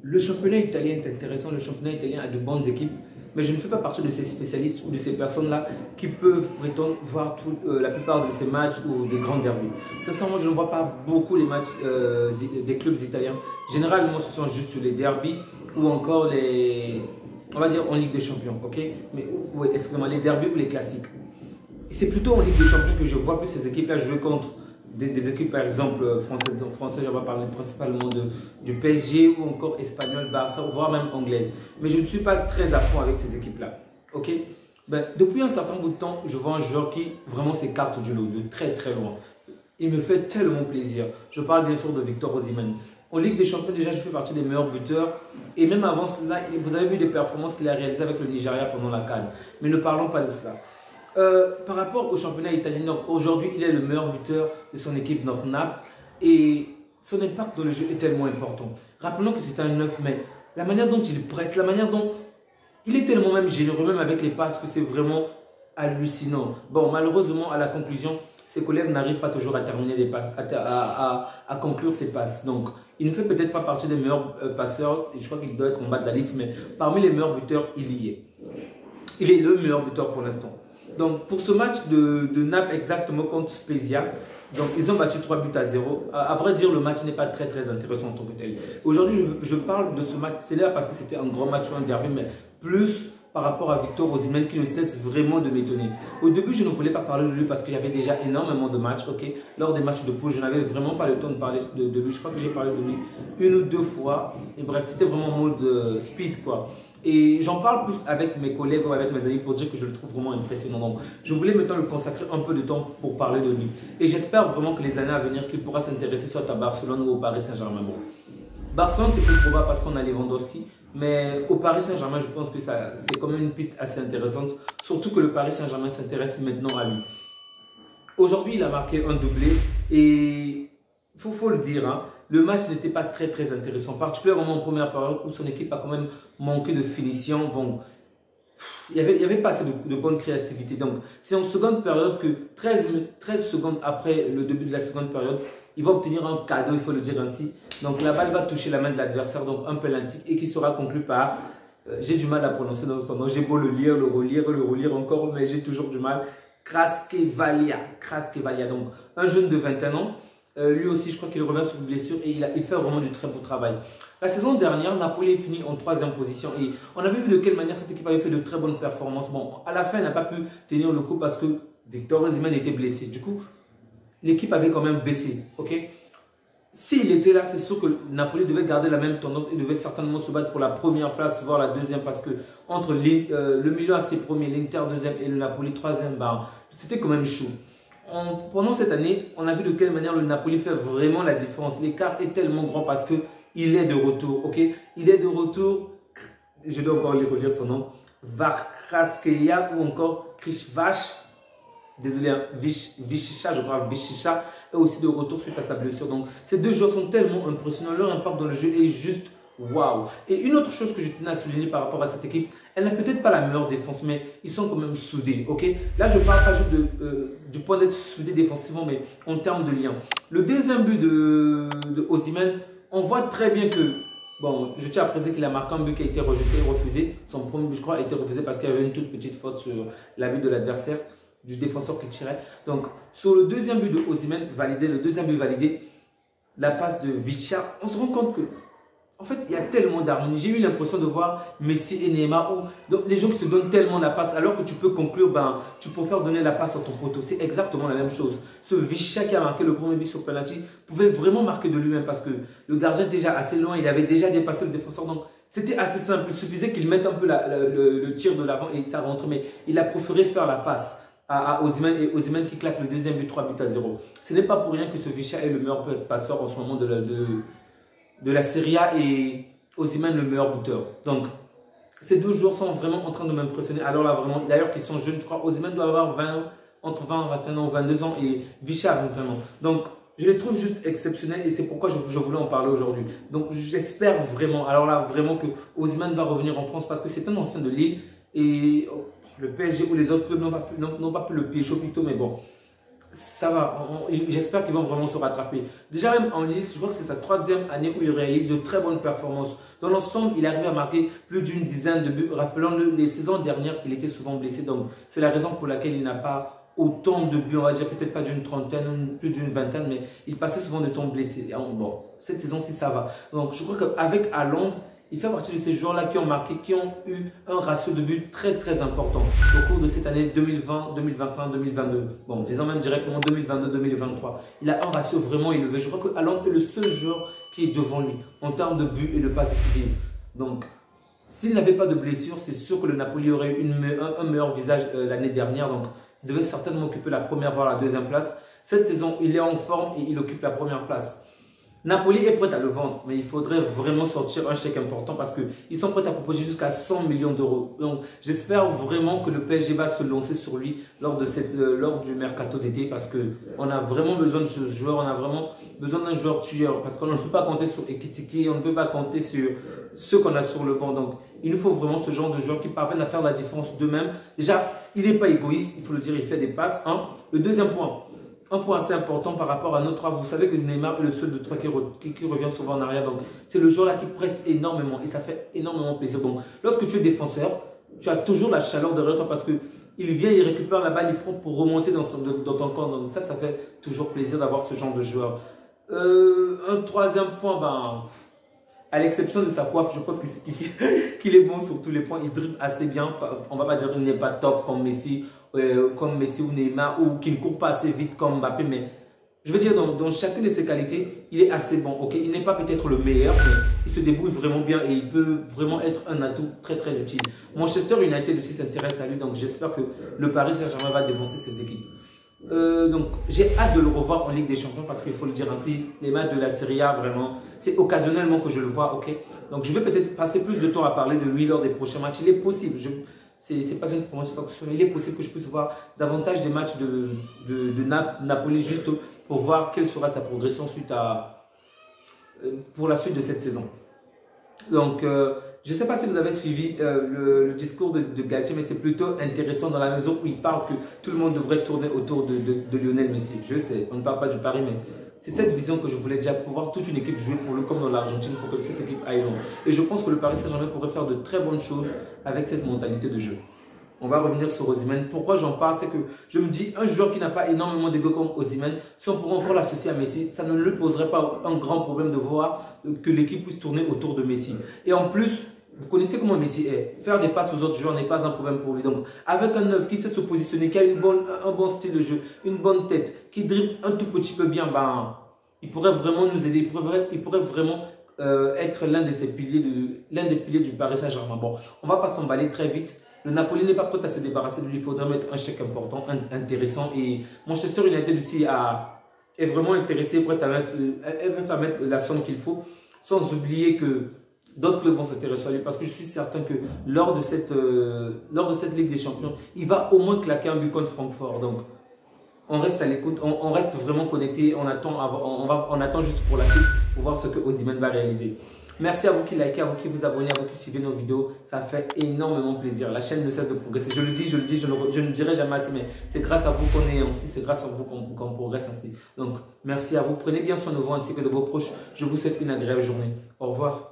Le championnat italien est intéressant, le championnat italien a de bonnes équipes, mais je ne fais pas partie de ces spécialistes ou de ces personnes-là qui peuvent prétendre voir la plupart de ces matchs ou des grands derbys. Sincèrement, je ne vois pas beaucoup les matchs des clubs italiens. Généralement, ce sont juste les derbys ou encore on va dire en Ligue des Champions, ok? Mais oui, excusez-moi, les derbys ou les classiques. C'est plutôt en Ligue des Champions que je vois plus ces équipes-là jouer contre des équipes, par exemple, françaises. Donc, français, je vais parler principalement du PSG ou encore espagnol, Barça, voire même anglaise. Mais je ne suis pas très à fond avec ces équipes-là. Ok? Ben, depuis un certain bout de temps, je vois un joueur qui vraiment s'écarte du lot, de très très loin. Il me fait tellement plaisir. Je parle bien sûr de Victor Osimhen. En Ligue des Champions, déjà, je fais partie des meilleurs buteurs. Et même avant cela, vous avez vu des performances qu'il a réalisées avec le Nigeria pendant la CAN. Mais ne parlons pas de cela. Par rapport au championnat italien, aujourd'hui, il est le meilleur buteur de son équipe Naples. Et son impact dans le jeu est tellement important. Rappelons que c'est un 9 mai. La manière dont il presse, la manière dont il est tellement même généreux, même avec les passes, que c'est vraiment hallucinant. Bon, malheureusement, à la conclusion, ses collègues n'arrivent pas toujours à terminer les passes, à conclure ses passes. Donc, il ne fait peut-être pas partie des meilleurs passeurs. Je crois qu'il doit être en bas de la liste, mais parmi les meilleurs buteurs, il y est. Il est le meilleur buteur pour l'instant. Donc, pour ce match de Naples exactement contre Spezia, donc ils ont battu 3 buts à 0. À vrai dire, le match n'est pas très intéressant en tant que tel. Aujourd'hui, je parle de ce match, c'est là parce que c'était un grand match ou un derby, mais plus par rapport à Victor Osimhen qui ne cesse vraiment de m'étonner. Au début, je ne voulais pas parler de lui parce qu'il y avait déjà énormément de matchs. Ok, lors des matchs de poule, je n'avais vraiment pas le temps de parler de lui. Je crois que j'ai parlé de lui une ou deux fois. Et bref, c'était vraiment en mode speed quoi. Et j'en parle plus avec mes collègues ou avec mes amis pour dire que je le trouve vraiment impressionnant. Donc, je voulais maintenant lui consacrer un peu de temps pour parler de lui. Et j'espère vraiment que les années à venir, qu'il pourra s'intéresser soit à Barcelone ou au Paris Saint-Germain. Bon, Barcelone, c'est plus probable parce qu'on a Lewandowski. Mais au Paris Saint-Germain, je pense que c'est quand même une piste assez intéressante. Surtout que le Paris Saint-Germain s'intéresse maintenant à lui. Aujourd'hui, il a marqué un doublé. Et il faut le dire, hein, le match n'était pas très intéressant. Particulièrement en première période où son équipe a quand même manqué de finition. Bon, il n'y avait pas assez de bonne créativité. Donc, c'est en seconde période que 13 secondes après le début de la seconde période, il va obtenir un cadeau, il faut le dire ainsi. Donc, la balle va toucher la main de l'adversaire, donc un penalty, et qui sera conclu par, j'ai du mal à prononcer son nom, j'ai beau le lire, le relire encore, mais j'ai toujours du mal. Kvaratskhelia, donc un jeune de 21 ans. Lui aussi, je crois qu'il revient sur une blessure et il fait vraiment du très beau travail. La saison dernière, Napoli est fini en 3e position et on avait vu de quelle manière cette équipe avait fait de très bonnes performances. Bon, à la fin, elle n'a pas pu tenir le coup parce que Victor Osimhen était blessé. Du coup, l'équipe avait quand même baissé. Ok? S'il était là, c'est sûr que Napoli devait garder la même tendance et devait certainement se battre pour la première place, voire la deuxième, parce que entre le milieu assez premier, l'Inter deuxième et le Napoli troisième, bah, c'était quand même chaud. Pendant cette année, on a vu de quelle manière le Napoli fait vraiment la différence. L'écart est tellement grand parce qu'il est de retour. Ok, il est de retour. Je dois encore relire son nom. Kvaratskhelia ou encore Krishvash. Désolé, hein, Vishisha, je crois, Vishisha est aussi de retour suite à sa blessure. Donc, ces deux joueurs sont tellement impressionnants. Leur impact dans le jeu est juste waouh. Et une autre chose que je tenais à souligner par rapport à cette équipe, elle n'a peut-être pas la meilleure défense, mais ils sont quand même soudés. Ok, là, je ne parle pas juste du point d'être soudés défensivement, mais en termes de lien. Le deuxième but de Osimhen, on voit très bien que, bon, je tiens à préciser qu'il a marqué un but qui a été rejeté, refusé. Son premier but, je crois, a été refusé parce qu'il y avait une toute petite faute sur la but de l'adversaire, du défenseur qui tirait. Donc, sur le deuxième but de Osimhen, validé, le deuxième but validé, la passe de Visha, on se rend compte que, en fait, il y a tellement d'harmonie. J'ai eu l'impression de voir Messi et Neymar, donc les gens qui se donnent tellement la passe, alors que tu peux conclure, ben, tu préfères donner la passe à ton poteau. C'est exactement la même chose. Ce Visha qui a marqué le premier but sur penalty pouvait vraiment marquer de lui-même parce que le gardien était déjà assez loin, il avait déjà dépassé le défenseur. Donc, c'était assez simple. Il suffisait qu'il mette un peu le tir de l'avant et ça rentre. Mais il a préféré faire la passe à Osimhen et Osimhen qui claque le deuxième but, 3 buts à 0. Ce n'est pas pour rien que ce Visha est le meilleur passeur en ce moment de la Serie A et Osimhen le meilleur buteur. Donc, ces deux joueurs sont vraiment en train de m'impressionner. Alors là, vraiment, d'ailleurs, qu'ils sont jeunes, je crois. Osimhen doit avoir entre 20 et 21 ans, 22 ans et Visha a 21 ans. Donc, je les trouve juste exceptionnels et c'est pourquoi je voulais en parler aujourd'hui. Donc, j'espère vraiment, alors là, vraiment que Osimhen va revenir en France parce que c'est un ancien de Lille et le PSG ou les autres clubs n'ont pas pu le piéger au plutôt, mais bon. ça va. J'espère qu'ils vont vraiment se rattraper. Déjà même en Lille, je crois que c'est sa 3e année où il réalise de très bonnes performances. Dans l'ensemble, il arrive à marquer plus d'une dizaine de buts. Rappelons-le, les saisons dernières, il était souvent blessé. Donc, c'est la raison pour laquelle il n'a pas autant de buts. On va dire peut-être pas d'une trentaine, plus d'une vingtaine, mais il passait souvent de temps blessé. Bon, cette saison-ci, ça va. Donc, je crois qu'avec Haaland, il fait partie de ces joueurs-là qui ont marqué, qui ont eu un ratio de buts très très important au cours de cette année 2020, 2021, 2022. Bon, disons même directement 2022, 2023. Il a un ratio vraiment élevé. Je crois que Haaland est le seul joueur qui est devant lui en termes de buts et de passes décisives. Donc, s'il n'avait pas de blessure, c'est sûr que le Napoli aurait eu un meilleur visage l'année dernière. Donc, il devait certainement occuper la première, voire la 2e place. Cette saison, il est en forme et il occupe la première place. Napoli est prêt à le vendre, mais il faudrait vraiment sortir un chèque important parce qu'ils sont prêts à proposer jusqu'à 100 millions d'euros. Donc, j'espère vraiment que le PSG va se lancer sur lui lors du mercato d'été parce qu'on a vraiment besoin de ce joueur, on a vraiment besoin d'un joueur tueur parce qu'on ne peut pas compter sur Ekitike, on ne peut pas compter sur ceux qu'on a sur le banc. Donc, il nous faut vraiment ce genre de joueur qui parviennent à faire la différence d'eux-mêmes. Déjà, il n'est pas égoïste, il faut le dire, il fait des passes. Le deuxième point. Un point assez important par rapport à notre 3. Vous savez que Neymar est le seul de 3 qui revient souvent en arrière. Donc, c'est le joueur là qui presse énormément et ça fait énormément plaisir. Donc, lorsque tu es défenseur, tu as toujours la chaleur derrière toi parce que il vient, il récupère la balle, il prend pour remonter dans ton camp. Donc, ça fait toujours plaisir d'avoir ce genre de joueur. Un 3e point, à l'exception de sa coiffe, je pense qu'il est bon sur tous les points. Il dribble assez bien. On ne va pas dire qu'il n'est pas top comme Messi ou Neymar ou qui ne court pas assez vite comme Mbappé. Mais je veux dire, dans chacune de ses qualités, il est assez bon. Okay? Il n'est pas peut-être le meilleur, mais il se débrouille vraiment bien et il peut vraiment être un atout très très utile. Manchester United aussi s'intéresse à lui. Donc j'espère que le Paris Saint-Germain va défoncer ses équipes. Donc j'ai hâte de le revoir en Ligue des Champions parce qu'il faut le dire ainsi, les matchs de la Serie A vraiment, c'est occasionnellement que je le vois, ok. Donc je vais peut-être passer plus de temps à parler de lui lors des prochains matchs. Il est possible, c'est pas une promotion, mais il est possible que je puisse voir davantage des matchs de Napoli juste pour voir quelle sera sa progression pour la suite de cette saison. Donc je ne sais pas si vous avez suivi le discours de Galtier, mais c'est plutôt intéressant dans la mesure où il parle que tout le monde devrait tourner autour de Lionel Messi. Je sais, on ne parle pas du Paris, mais c'est cette vision que je voulais déjà pouvoir toute une équipe jouer pour lui comme dans l'Argentine pour que cette équipe aille loin. Et je pense que le Paris Saint-Germain pourrait faire de très bonnes choses avec cette mentalité de jeu. On va revenir sur Osimhen. Pourquoi j'en parle? C'est que je me dis, un joueur qui n'a pas énormément d'ego comme Osimhen, si on pourrait encore l'associer à Messi, ça ne lui poserait pas un grand problème de voir que l'équipe puisse tourner autour de Messi. Et en plus, vous connaissez comment Messi est. Faire des passes aux autres joueurs n'est pas un problème pour lui. Donc, avec un neuf qui sait se positionner, qui a un bon style de jeu, une bonne tête, qui dribble un tout petit peu bien, il pourrait vraiment nous aider. Il pourrait vraiment être l'un des piliers du Paris Saint-Germain. Bon, on ne va pas s'emballer très vite. Le Napoli n'est pas prêt à se débarrasser de lui. Il faudra mettre un chèque important, intéressant. Et Manchester United aussi est vraiment intéressé, prêt à mettre la somme qu'il faut. Sans oublier que d'autres clubs vont s'intéresser à lui. Parce que je suis certain que lors de cette Ligue des Champions, il va au moins claquer un but contre Francfort. Donc, on reste à l'écoute, on reste vraiment connecté. On attend juste pour la suite pour voir ce que Osimhen va réaliser. Merci à vous qui likez, à vous qui vous abonnez, à vous qui suivez nos vidéos. Ça fait énormément plaisir. La chaîne ne cesse de progresser. Je le dis, je ne dirai jamais assez, mais c'est grâce à vous qu'on est ainsi, c'est grâce à vous qu'on progresse ainsi. Donc, merci à vous. Prenez bien soin de vous ainsi que de vos proches. Je vous souhaite une agréable journée. Au revoir.